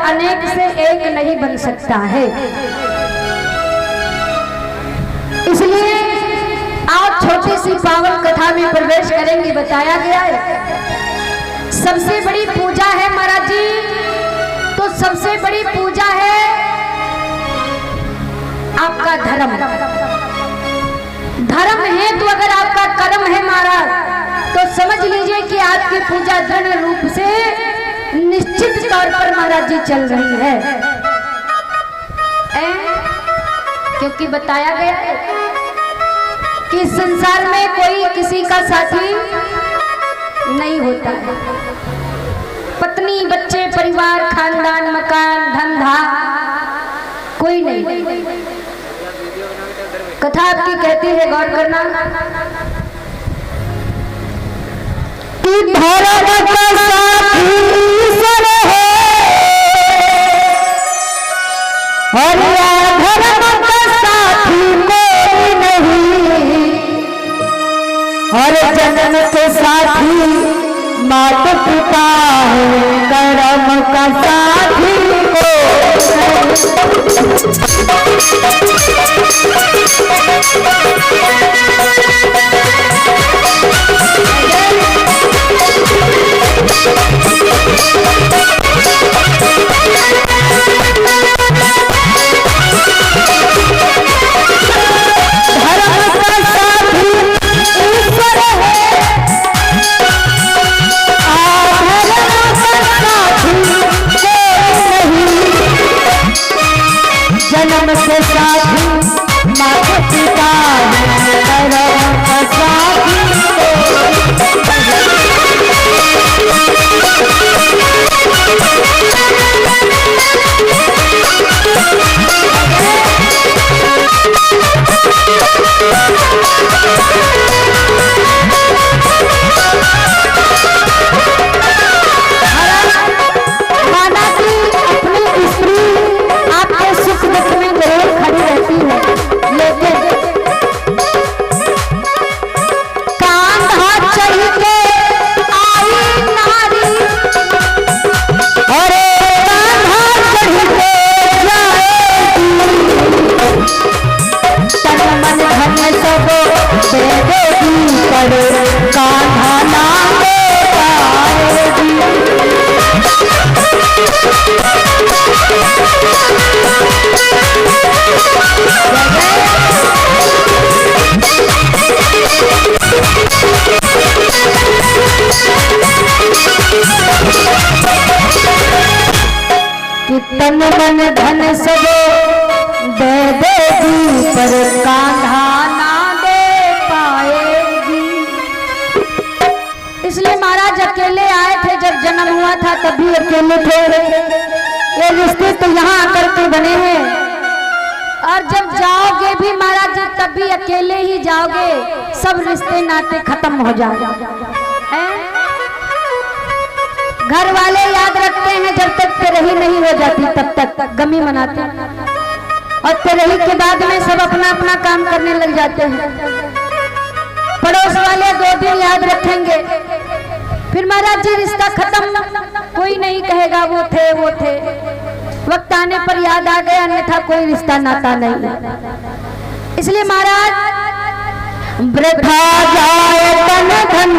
अनेक से एक नहीं बन सकता है। इसलिए आज छोटी सी पावन कथा में प्रवेश करेंगे। बताया गया है सबसे बड़ी पूजा है महाराज जी, तो सबसे बड़ी पूजा है आपका धर्म। धर्म है तो अगर आपका कर्म है महाराज तो समझ लीजिए कि आपकी पूजा दृढ़ रूप से निश्चित तौर पर महाराज जी चल रही है। क्योंकि बताया गया है कि संसार में कोई किसी का साथी नहीं होता है। पत्नी, बच्चे, परिवार, खानदान, मकान, धंधा कोई नहीं। कथा आपकी कहती है, गौर करना, कि धर्म का साथी ईश्वर है और धर्म का साथी कोई नहीं, और जन्म के साथी माता पिता है, कर्म का साथी जन्म से साथी माता पिता है, कर्म का साथी माना कि अपनी स्त्री आपके सुख दुख में जरूर खड़ी रहती है, लेकिन कांधा चढ़ के आई नारी और कांधा चढ़ के जाएगी, तन मन धन सब दे देगी, पर कांधा ना दे पाएगी। कि तन मन धन सब दे देगी, पर कांधा ना दे पाएगी। इसलिए महाराज अकेले आए थे, जब जन्म हुआ था तभी अकेले थे। ये रिश्ते तो यहाँ आकर के बने हैं, और जब जाओगे भी महाराज जी तब भी अकेले ही जाओगे, सब रिश्ते नाते खत्म हो जाएंगे। घर वाले याद रखते हैं, जब तक तेरही नहीं हो जाती तब तक गमी मनाते हैं, और तेरही के बाद में सब अपना अपना काम करने लग जाते हैं। पड़ोस वाले 2 दिन याद रखेंगे, फिर महाराज जी रिश्ता खत्म, कोई नहीं कहेगा वो थे वो थे। वक्त आने पर याद आ गया, अन्यथा कोई रिश्ता नाता नहीं। इसलिए महाराज वृथा जाए तन धन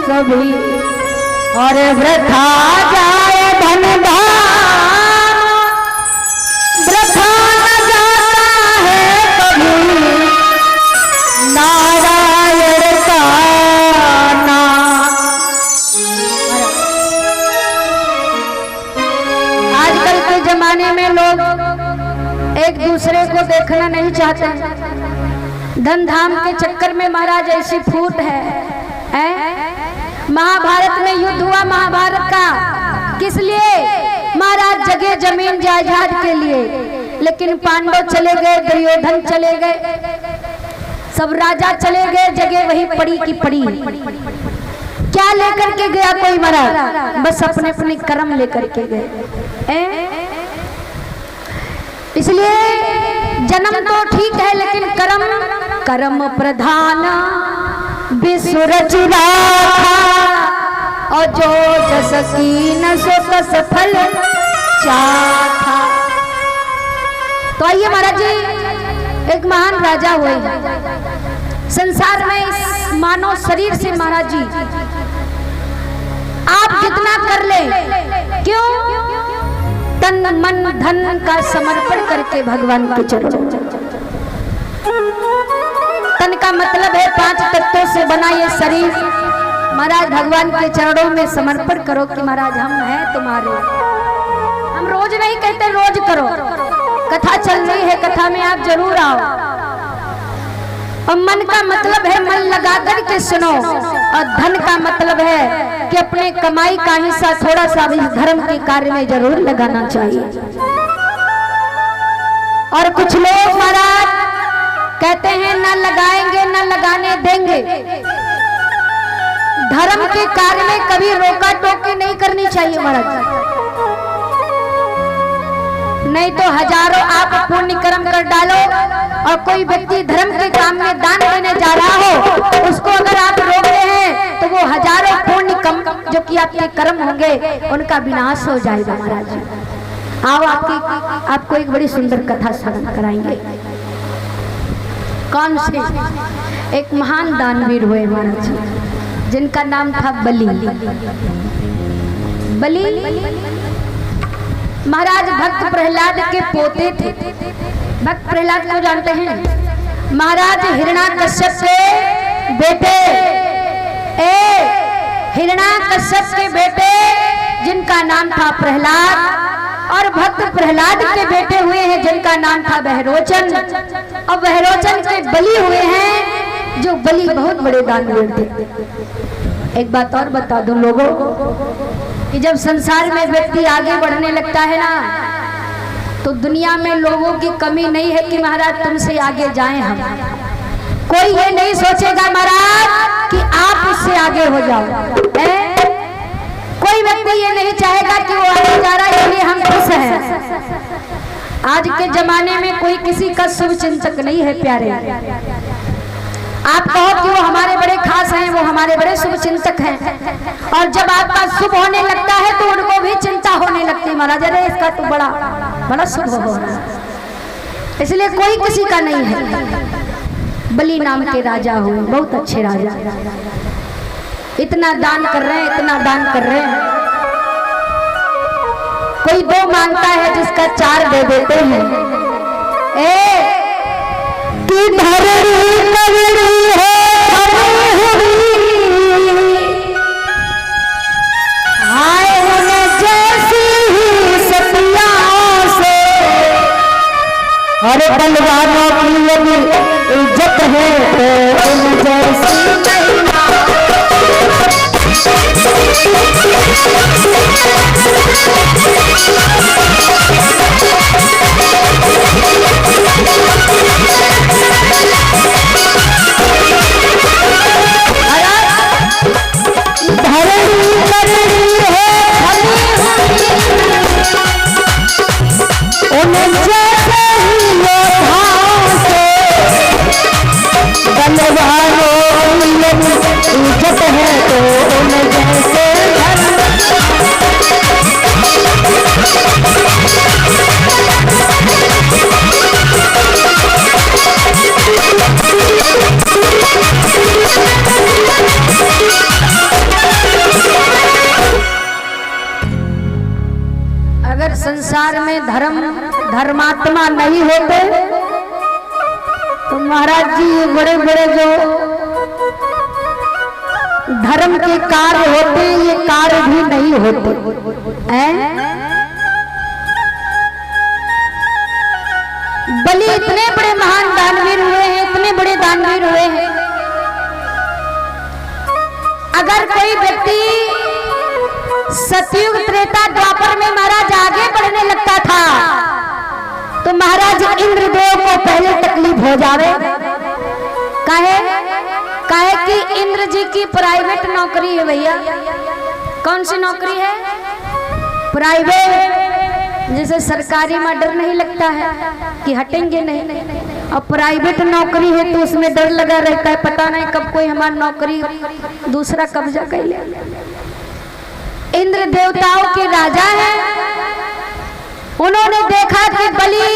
सभी, और वृथा जाए धन धाम, वृथा न जाता है कभी नारायण का नाम। आजकल के जमाने में लोग एक दूसरे को देखना नहीं चाहते, धन धाम के चक्कर में महाराज ऐसी फूट है। महाभारत में युद्ध हुआ, महाभारत का किस लिए? महाराज जगह जमीन जायदाद के लिए, लेकिन पांडव चले गए, दुर्योधन चले गए, सब राजा चले गए, जगह वही पड़ी की पड़ी। क्या लेकर के गया कोई महाराज? बस अपने अपने कर्म लेकर के गए। इसलिए जन्म तो ठीक है, लेकिन कर्म प्रधान विश्व रचना, और जो जस कीन सो तस फल चाखा। तो आइए महाराज जी, एक महान राजा हुए संसार में इस मानव शरीर से महाराज जी आप जितना कर ले, क्यों? तन मन धन का समर्पण करके भगवान के चरणों। तन का मतलब है 5 तत्वों से बना ये शरीर। महाराज भगवान के चरणों में समर्पण करो कि महाराज हम हैं तुम्हारे। हम रोज नहीं कहते रोज करो, कथा चल रही है, कथा में आप जरूर आओ। और मन का मतलब है मन लगा कर के सुनो, और धन का मतलब है कि अपने कमाई का हिस्सा थोड़ा सा भी धर्म के कार्य में जरूर लगाना चाहिए। और कुछ लोग महाराज कहते हैं न लगाएंगे न लगाने देंगे। धर्म के कार्य में कभी रोका टोकी नहीं करनी चाहिए महाराज, नहीं तो हजारों आप पुण्य कर्म कर डालो और कोई व्यक्ति धर्म के काम में दान देने जा रहा हो, उसको अगर आप रोक रहे हैं तो वो हजारों पुण्य कम जो कि आपके कर्म होंगे उनका विनाश हो जाएगा। महाराज आओ आपको एक बड़ी सुंदर कथा श्रवण कराएंगे। कौन से? एक महान दानवीर हुए महाराज जिनका नाम था बलि। महाराज भक्त प्रहलाद के पोते थे। भक्त प्रहलाद को जानते हैं? महाराज हिरण्याकश्यप के बेटे, हिरण्याकश्यप के बेटे जिनका नाम था प्रहलाद, और भक्त प्रहलाद के बेटे हुए हैं जिनका नाम था बहरोचन, और बहरोचन के बलि हुए हैं जो बलि बहुत बड़े दानवीर थे। एक बात और बता दूं लोगों कि जब संसार में व्यक्ति आगे बढ़ने लगता है ना, तो दुनिया में लोगों की कमी नहीं है कि महाराज तुमसे आगे जाएं हम। कोई ये नहीं सोचेगा महाराज कि आप उससे आगे हो जाओ। कोई व्यक्ति ये नहीं चाहेगा कि वो आगे जा रहा है इसलिए हम खुश हैं। आज के जमाने में कोई किसी का शुभ चिंतक नहीं है प्यारे। आप कहो कि वो हमारे बड़े खास हैं, वो हमारे बड़े शुभ चिंतक हैं, और जब आपका शुभ होने लगता है तो उनको भी चिंता होने लगती है, महाराज अरे इसका तो बड़ा शुभ हो रहा है। इसलिए कोई किसी का नहीं है। बलि नाम के राजा हुए, बहुत अच्छे राजा, इतना दान कर रहे हैं, इतना दान कर रहे हैं। कोई 2 मांगता है जिसका 4 दे देते हैं। कि धरणी कवड़ी है हाय उन्हें जैसी ही सतियाओं से, और बलवानों की यदि इज्जत है तो उन जैसी इज्जत है तो उन जैसे अगर संसार में धर्मात्मा नहीं होते तो महाराज जी ये बड़े बड़े जो धर्म के कार्य होते ये कार्य भी नहीं होते हैं। बलि इतने बड़े महान दानवीर हुए हैं, इतने बड़े दानवीर हुए हैं। अगर कोई व्यक्ति सतयुग त्रेता द्वापर में महाराज आगे बढ़ने लगता था तो महाराज इंद्रदेव को पहले तकलीफ हो जावे। काहे कि इंद्र जी की प्राइवेट नौकरी है भैया। कौन सी नौकरी है? प्राइवेट। जैसे सरकारी में डर नहीं लगता है कि हटेंगे नहीं, और प्राइवेट नौकरी है तो उसमें डर लगा रहता है, पता नहीं कब कोई हमारी नौकरी दूसरा कब्जा कर ले। इंद्र देवताओं के राजा हैं बलि